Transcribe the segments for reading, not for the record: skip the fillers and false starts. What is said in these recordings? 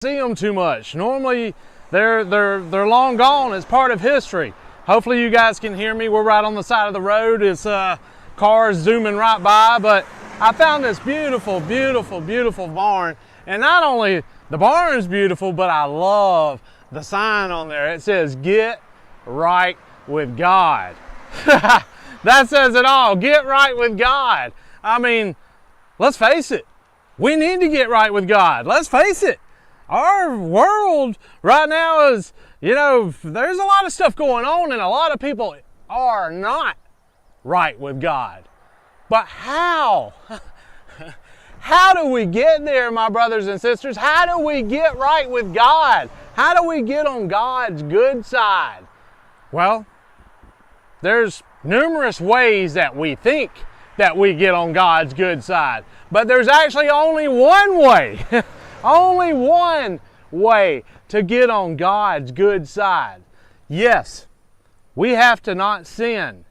See them too much. Normally they're long gone. It's part of history. Hopefully you guys can hear me. We're right on the side of the road. It's cars zooming right by, but I found this beautiful barn. And not only the barn's beautiful, but I love the sign on there. It says, "Get right with God." That says it all. Get right with God. I mean, let's face it. We need to get right with God. Let's face it. Our world right now is, there's a lot of stuff going on and a lot of people are not right with God. But how? How do we get there, my brothers and sisters? How do we get right with God? How do we get on God's good side? Well, there's numerous ways that we think that we get on God's good side. But there's actually only one way. Only one way to get on God's good side. Yes, we have to not sin.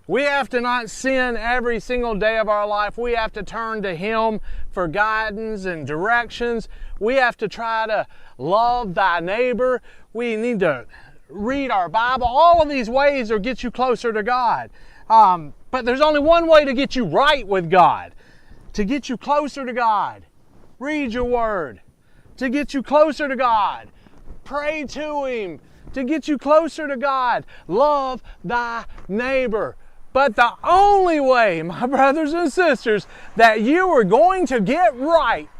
We have to not sin every single day of our life. We have to turn to Him for guidance and directions. We have to try to love thy neighbor. We need to read our Bible. All of these ways will get you closer to God. But there's only one way to get you right with God. To get you closer to God. Read your word. To get you closer to God. Pray to Him. To get you closer to God. Love thy neighbor. But the only way, my brothers and sisters, that you are going to get right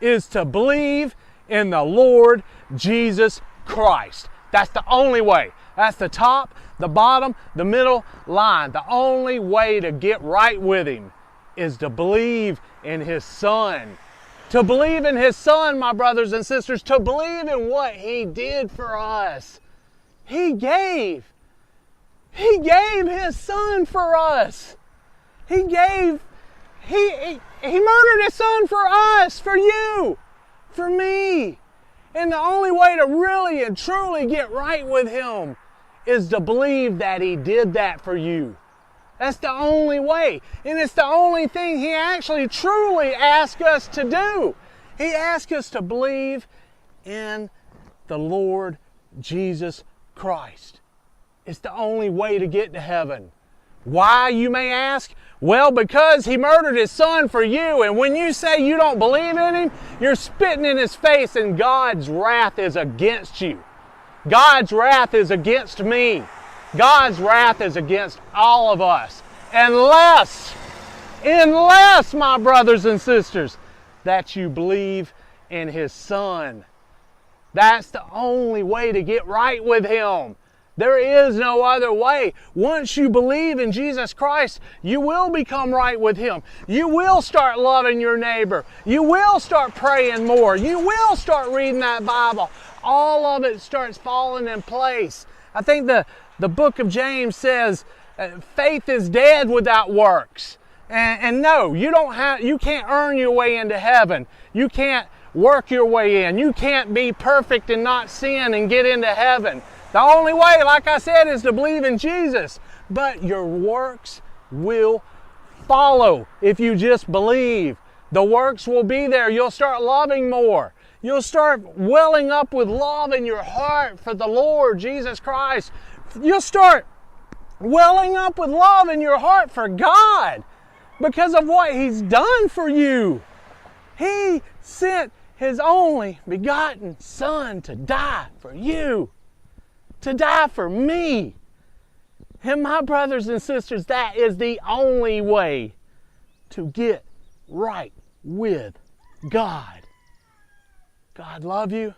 is to believe in the Lord Jesus Christ. That's the only way. That's the top, the bottom, the middle line. The only way to get right with Him is to believe in His Son. To believe in His Son, my brothers and sisters, to believe in what He did for us. He gave His Son for us. He murdered His Son for us, for you, for me. And the only way to really and truly get right with Him is to believe that He did that for you. That's the only way. And it's the only thing He actually truly asks us to do. He asks us to believe in the Lord Jesus Christ. It's the only way to get to heaven. Why, you may ask? Well, because He murdered His Son for you. And when you say you don't believe in Him, you're spitting in His face, and God's wrath is against you. God's wrath is against me. God's wrath is against all of us. Unless, my brothers and sisters, that you believe in His Son. That's the only way to get right with Him. There is no other way. Once you believe in Jesus Christ, you will become right with Him. You will start loving your neighbor. You will start praying more. You will start reading that Bible. All of it starts falling in place. I think the book of James says faith is dead without works. And no, you can't earn your way into heaven. You can't work your way in. You can't be perfect and not sin and get into heaven. The only way, like I said, is to believe in Jesus. But your works will follow if you just believe. The works will be there. You'll start loving more. You'll start welling up with love in your heart for the Lord Jesus Christ. You'll start welling up with love in your heart for God because of what He's done for you. He sent His only begotten Son to die for you. To die for me. And my brothers and sisters, that is the only way to get right with God. God love you.